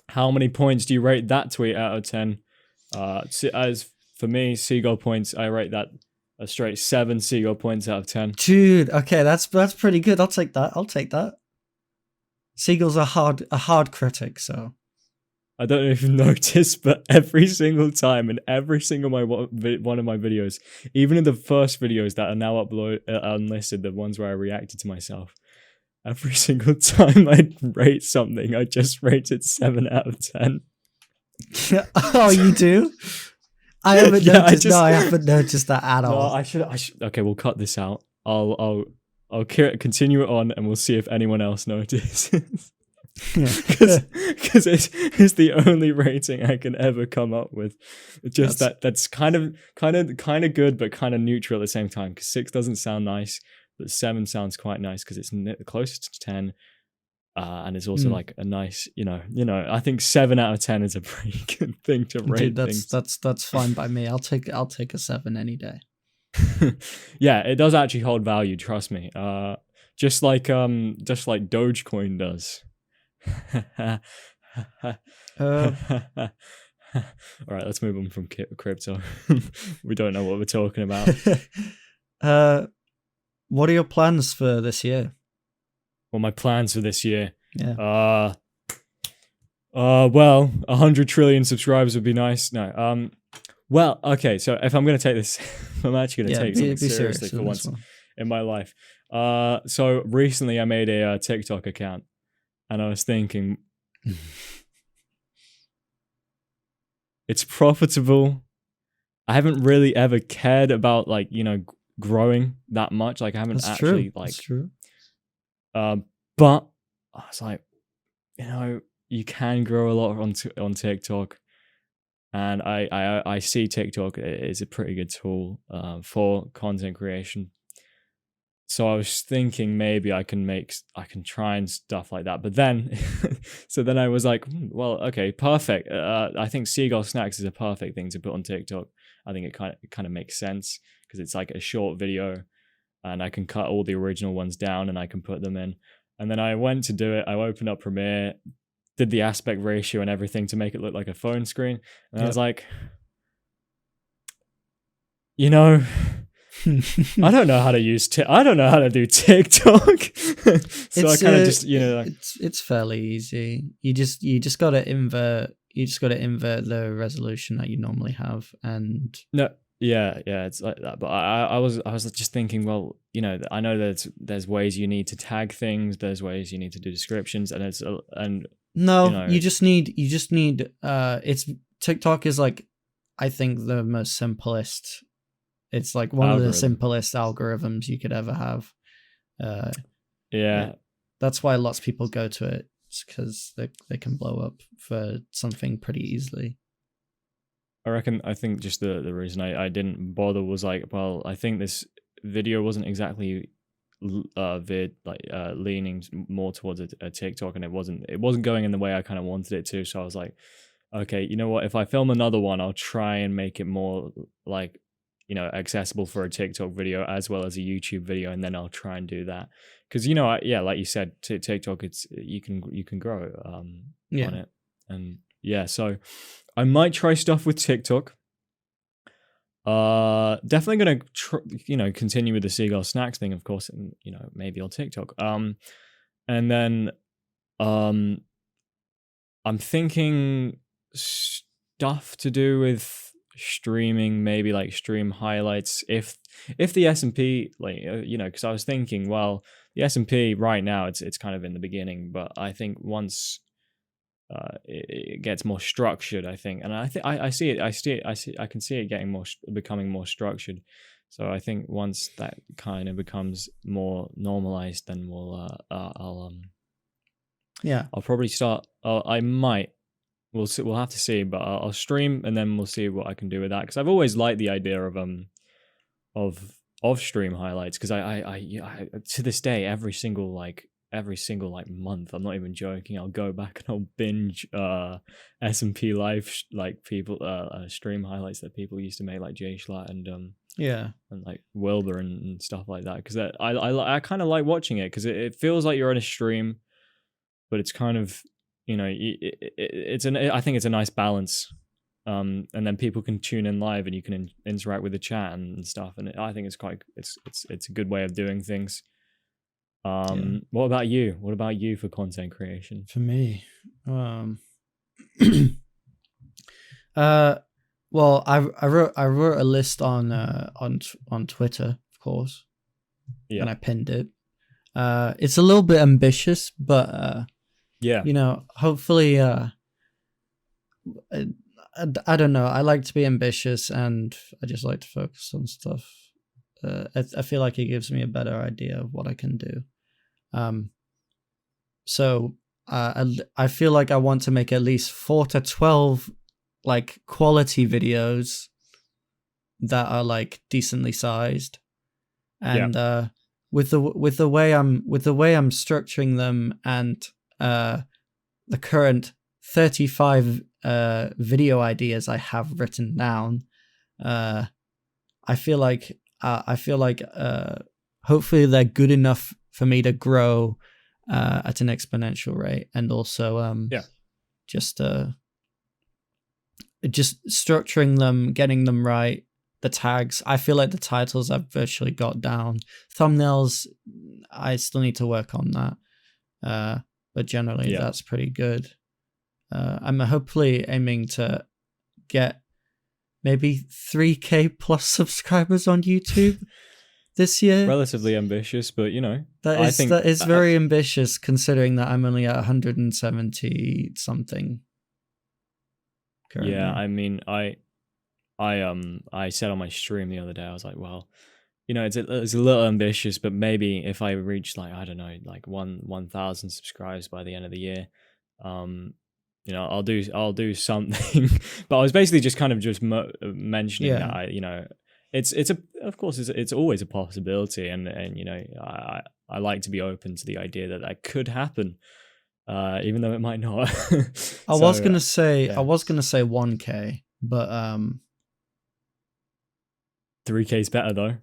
Speaker 1: How many points do you rate that tweet out of 10? As for me, Seagoll points, I rate that a straight 7 Seagoll points out of 10.
Speaker 2: Dude, okay, that's pretty good. I'll take that. Seagull's a hard critic, so.
Speaker 1: I don't know if you've noticed, but every single time in every single one of my videos, even in the first videos that are now unlisted, the ones where I reacted to myself, every single time I rate something, I just rate it 7 out of 10.
Speaker 2: Oh, you do? I haven't
Speaker 1: Yeah,
Speaker 2: noticed. No, I haven't noticed that at
Speaker 1: No,
Speaker 2: all.
Speaker 1: I should. Okay, we'll cut this out. I'll continue it on, and we'll see if anyone else notices. Because it's the only rating I can ever come up with. Just that's kind of good, but kind of neutral at the same time. Because 6 doesn't sound nice, but 7 sounds quite nice because it's the closest to 10, and it's also like a nice, I think 7 out of 10 is a pretty good thing to rate.
Speaker 2: Dude,
Speaker 1: things.
Speaker 2: that's fine by me. I'll take a 7 any day.
Speaker 1: Yeah, it does actually hold value. Trust me. Just like Dogecoin does. All right, let's move on from crypto. We don't know what we're talking about.
Speaker 2: What are your plans for this year?
Speaker 1: Well, my plans for this year.
Speaker 2: Yeah.
Speaker 1: Well, 100 trillion subscribers would be nice. No. Well, okay. So if I'm going to take this, I'm actually going to take something seriously for once in my life. So recently I made a TikTok account, and I was thinking, it's profitable. I haven't really ever cared about growing that much. Like I haven't
Speaker 2: That's
Speaker 1: actually
Speaker 2: true. That's true.
Speaker 1: But I was like, you can grow a lot on TikTok, and I see TikTok is a pretty good tool for content creation. So I was thinking maybe I can try and stuff like that. But then, so then I was like, well, okay, perfect. I think Seagoll Snacks is a perfect thing to put on TikTok. I think it kind of makes sense because it's like a short video, and I can cut all the original ones down and I can put them in. And then I went to do it. I opened up Premiere, did the aspect ratio and everything to make it look like a phone screen. And I was like, I don't know how to I don't know how to do TikTok. So I kind of just,
Speaker 2: it's fairly easy. You just got to invert the resolution that you normally have, and
Speaker 1: yeah, it's like that. But I was just thinking, well, I know there's ways you need to tag things, there's ways you need to do descriptions, and
Speaker 2: you just need it's TikTok is like, I think the most simplest. It's like one of the simplest algorithms you could ever have.
Speaker 1: Yeah.
Speaker 2: That's why lots of people go to it. It's because they can blow up for something pretty easily.
Speaker 1: I think just the reason I didn't bother was like, well, I think this video wasn't exactly leaning more towards a TikTok, and it wasn't going in the way I kind of wanted it to. So I was like, okay, you know what? If I film another one, I'll try and make it more like, accessible for a TikTok video as well as a YouTube video, and then I'll try and do that. Because like you said, TikTok, it's you can grow on it, and so I might try stuff with TikTok. Definitely gonna continue with the Seagull Snacks thing, of course, and maybe on TikTok. And then I'm thinking stuff to do with streaming, maybe like stream highlights if the S&P, because I was thinking, well, the S&P right now it's kind of in the beginning, but I think once it gets more structured, I think, and I can see it becoming more structured. So I think once that kind of becomes more normalized, then I'll probably start. I might. We'll see, we'll have to see, but I'll stream and then we'll see what I can do with that. Because I've always liked the idea of stream highlights. Because I to this day, every single month, I'm not even joking, I'll go back and I'll binge S&P Live people stream highlights that people used to make, like Jay Schlatt and like Wilbur and stuff like that. Because I kind of like watching it because it feels like you're on a stream, but it's kind of, I think it's a nice balance, and then people can tune in live and you can interact with the chat and stuff, and I think it's a good way of doing things. What about you? What about you for content creation?
Speaker 2: For me, well, I wrote a list on Twitter, of course, and I pinned it. It's a little bit ambitious, but
Speaker 1: Yeah.
Speaker 2: hopefully, I don't know. I like to be ambitious, and I just like to focus on stuff. I feel like it gives me a better idea of what I can do. So I feel like I want to make at least 4 to 12 like quality videos that are like decently sized, and with the way I'm structuring them, and the current 35 video ideas I have written down, I feel like hopefully they're good enough for me to grow at an exponential rate, and also just structuring them, getting them right. The tags, I feel like the titles I've virtually got down. Thumbnails, I still need to work on that. But generally that's pretty good. I'm hopefully aiming to get maybe 3K plus subscribers on YouTube this year.
Speaker 1: Relatively ambitious, but
Speaker 2: that is very ambitious considering that I'm only at 170 something currently.
Speaker 1: Yeah, I mean, I said on my stream the other day, I was like, well, it's a little ambitious, but maybe if I reach like, I don't know, like 1,000 subscribers by the end of the year, I'll do something. But I was basically just kind of just mentioning that of course it's always a possibility, and I like to be open to the idea that could happen, even though it might not.
Speaker 2: I was gonna say 1K, but
Speaker 1: 3K is better though.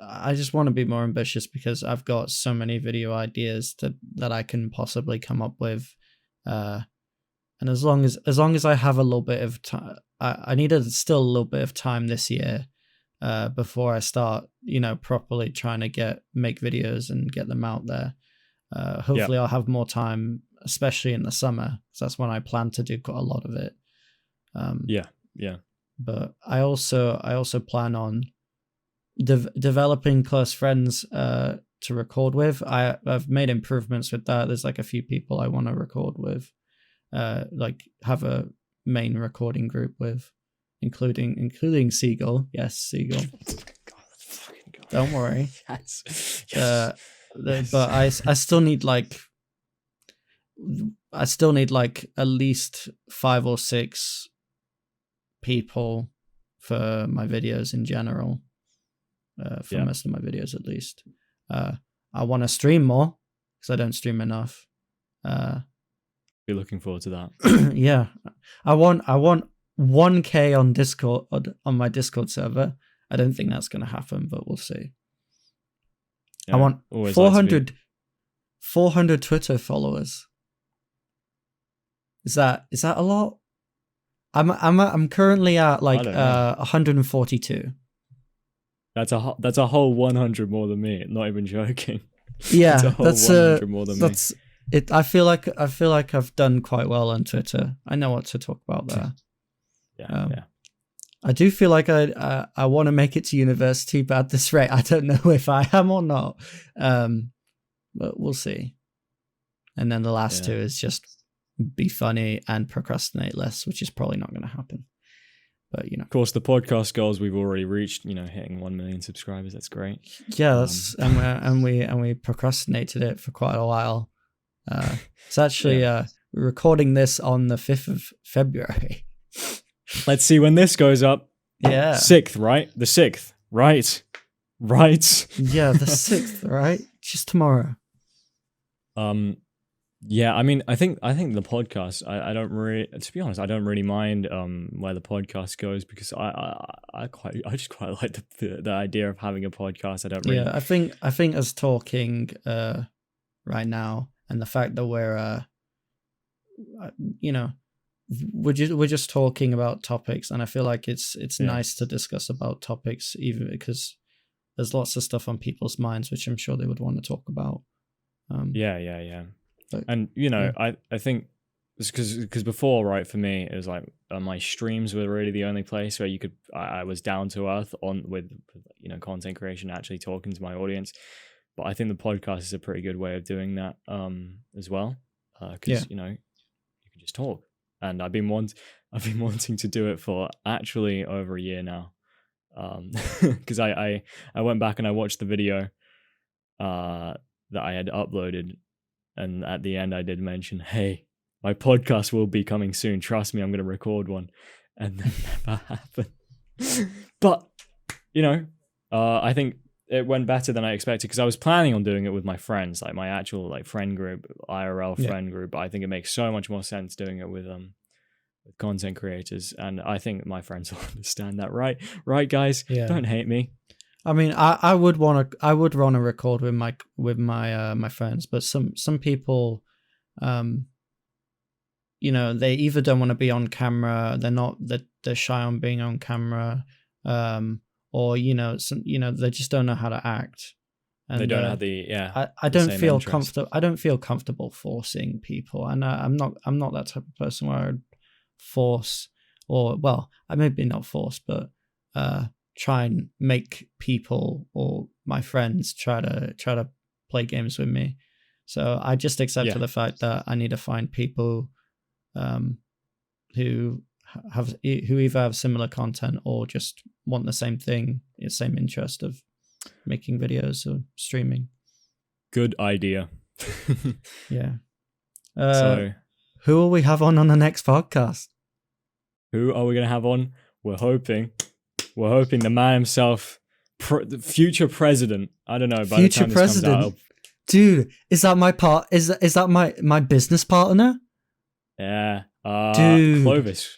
Speaker 2: I just want to be more ambitious because I've got so many video ideas that I can possibly come up with, and as long as I have a little bit of time, I needed still a little bit of time this year before I start properly trying to make videos and get them out there. Hopefully I'll have more time, especially in the summer, because that's when I plan to do quite a lot of it. But I also plan on developing close friends to record with. I've made improvements with that. There's like a few people I want to record with, like have a main recording group with, including Seagoll. Yes, Seagoll. Don't worry.
Speaker 1: Yes.
Speaker 2: But I still need like at least 5 or 6 people for my videos in general, for most of my videos at least. I want to stream more because I don't stream enough.
Speaker 1: Be looking forward to that.
Speaker 2: Yeah, I want 1K on Discord, on my Discord server. I don't think that's going to happen, but we'll see. I want 400 Twitter followers. Is that a lot? I'm currently at like 142.
Speaker 1: That's a whole 100 more than me. Not even joking.
Speaker 2: Yeah,
Speaker 1: that's 100 more than me.
Speaker 2: It. I feel like I've done quite well on Twitter. I know what to talk about there.
Speaker 1: Yeah.
Speaker 2: I do feel like I want to make it to university, but at this rate, I don't know if I am or not. But we'll see. And then the last two is just be funny and procrastinate less, which is probably not going to happen. But
Speaker 1: of course, the podcast goals we've already reached. Hitting 1 million subscribers. That's great.
Speaker 2: Yeah, that's and we procrastinated it for quite a while. It's actually we're recording this on the 5th of February.
Speaker 1: Let's see when this goes up.
Speaker 2: Yeah,
Speaker 1: 6th, right? The 6th, right?
Speaker 2: Yeah, the 6th, right? Just tomorrow.
Speaker 1: Yeah, I mean, I think the podcast. I don't really, to be honest, I don't really mind where the podcast goes, because I just quite like the idea of having a podcast. I don't really.
Speaker 2: Yeah, I think us talking right now, and the fact that we're we're just talking about topics, and I feel like it's nice to discuss about topics, even because there's lots of stuff on people's minds which I'm sure they would want to talk about.
Speaker 1: Yeah. And I think it's because before, right, for me it was like my streams were really the only place where I was down to earth with content creation, actually talking to my audience. But I think the podcast is a pretty good way of doing that as well, because you can just talk. And I've been wanting to do it for actually over a year now, because I went back and I watched the video that I had uploaded, and at the end I did mention, hey, my podcast will be coming soon, trust me, I'm going to record one, and that never happened. But I think it went better than I expected, because I was planning on doing it with my friends, like my actual friend group, IRL friend group. But I think it makes so much more sense doing it with content creators, and I think my friends will understand that, right guys? Don't hate me.
Speaker 2: I mean, I would want to record with my friends, but some people, they either don't want to be on camera, they're shy on being on camera, or they just don't know how to act, and
Speaker 1: they don't have the
Speaker 2: I don't feel comfortable. I don't feel comfortable forcing people, and I'm not that type of person where I'd force, or well, I maybe not force, but try and make people or my friends try to play games with me. So I just accepted the fact that I need to find people who either have similar content or just want the same thing, the same interest of making videos or streaming.
Speaker 1: Good idea.
Speaker 2: Yeah.
Speaker 1: So
Speaker 2: who will we have on the next podcast?
Speaker 1: Who are we going to have on? We're hoping the man himself, the future president. I don't know. By
Speaker 2: Future
Speaker 1: the time
Speaker 2: president,
Speaker 1: this comes out,
Speaker 2: dude, is that my part? Is that my business partner?
Speaker 1: Yeah,
Speaker 2: dude,
Speaker 1: Clovis.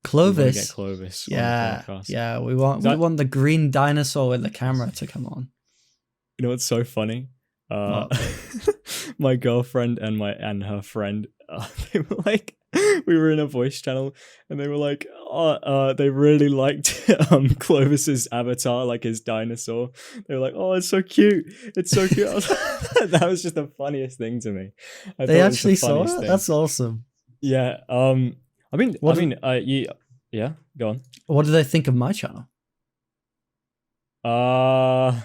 Speaker 2: Clovis.
Speaker 1: Get Clovis.
Speaker 2: Yeah,
Speaker 1: on the podcast.
Speaker 2: Yeah. We want the green dinosaur with the camera to come on.
Speaker 1: You know what's so funny? My girlfriend and her friend, they were like, we were in a voice channel, and they were like, they really liked Clovis's avatar, like his dinosaur. They were like, oh, it's so cute. It's so cute. That was just the funniest thing to me.
Speaker 2: They actually saw it? That's awesome.
Speaker 1: Yeah. Yeah, go on.
Speaker 2: What do they think of my channel?
Speaker 1: I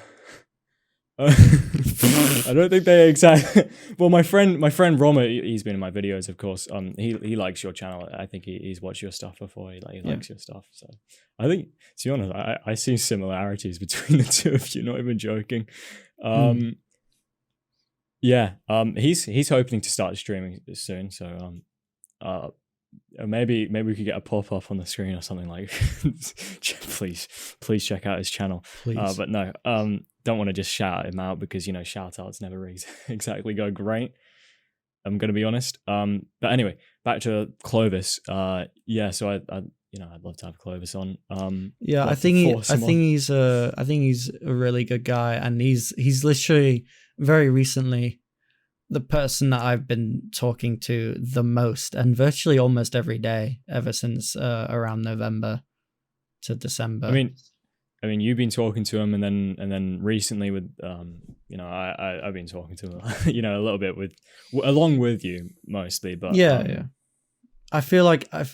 Speaker 1: don't think they exactly. Well, my friend Roma, he's been in my videos, of course. He likes your channel. I think he's watched your stuff before. He likes your stuff. So I think, to be honest, I see similarities between the two of you. Not even joking. Yeah. He's hoping to start streaming soon. So maybe we could get a pop-up on the screen or something, like please check out his channel.
Speaker 2: Please.
Speaker 1: But no, don't want to just shout him out, because shout outs never exactly go great, I'm gonna be honest. But anyway, back to Clovis. So I'd love to have Clovis on.
Speaker 2: I think he's a really good guy, and he's literally very recently the person that I've been talking to the most, and virtually almost every day ever since around November to December.
Speaker 1: I mean, you've been talking to him, and then recently with I've been talking to him, a little bit along with you mostly, but
Speaker 2: I feel like I'm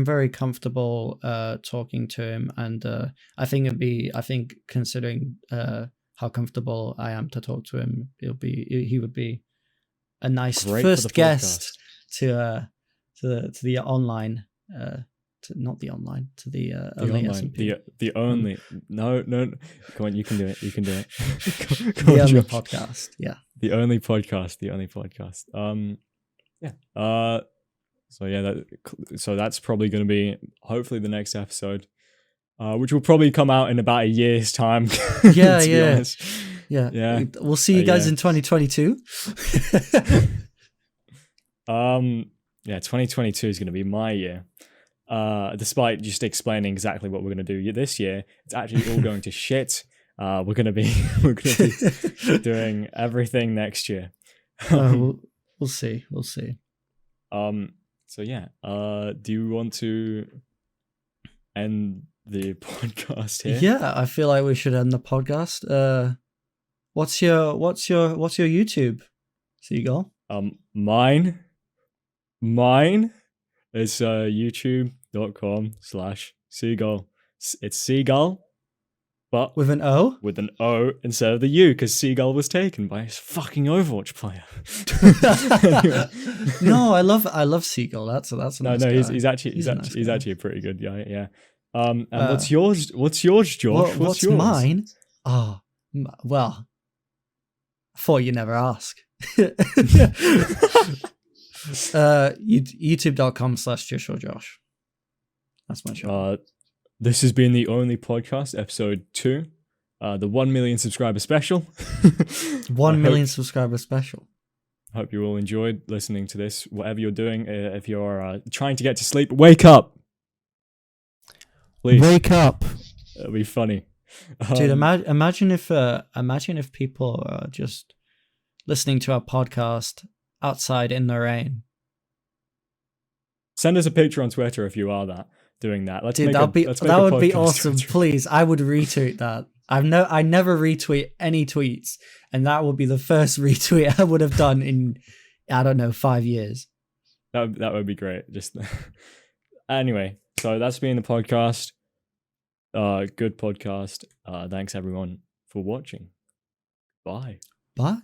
Speaker 2: very comfortable talking to him, and I think considering how comfortable I am to talk to him, he would be a nice first guest to the online not the online, to the only SMP.
Speaker 1: The only no come on, you can do it
Speaker 2: the only podcast.
Speaker 1: The only podcast. So that's probably going to be hopefully the next episode, which will probably come out in about a year's time.
Speaker 2: Yeah. We'll see you guys in 2022.
Speaker 1: 2022 is going to be my year. Despite just explaining exactly what we're going to do this year, it's actually all going to shit. We're going to be doing everything next year.
Speaker 2: We'll see.
Speaker 1: So yeah. Do you want to end the podcast here?
Speaker 2: Yeah, I feel like we should end the podcast. What's your YouTube, Seagoll?
Speaker 1: Mine is youtube.com/Seagoll. It's Seagull, but
Speaker 2: With an O?
Speaker 1: with an O instead of the U, because Seagull was taken by his fucking Overwatch player.
Speaker 2: No, I love Seagull. That's a nice
Speaker 1: No,
Speaker 2: guy.
Speaker 1: he's actually
Speaker 2: a nice guy.
Speaker 1: a pretty good guy. Yeah. And what's yours? What's yours, Josh?
Speaker 2: What's
Speaker 1: yours?
Speaker 2: mine? Oh, well, I thought you'd never ask. YouTube.com/JoshUrJosh. That's my show.
Speaker 1: This has been the Only Podcast, episode 2, the 1 million subscriber special.
Speaker 2: 1 million subscriber special.
Speaker 1: Hope you all enjoyed listening to this. Whatever you're doing, if you're trying to get to sleep, wake up. Please.
Speaker 2: Wake up.
Speaker 1: It'll be funny.
Speaker 2: Dude, imagine if people are just listening to our podcast outside in the rain.
Speaker 1: Send us a picture on Twitter if you are doing that.
Speaker 2: That would be awesome. Please, I would retweet that. I never retweet any tweets, and that would be the first retweet I would have done in, I don't know, 5 years.
Speaker 1: That would be great. Just anyway, so that's been the podcast. Good podcast. Thanks everyone for watching. Bye.
Speaker 2: Bye.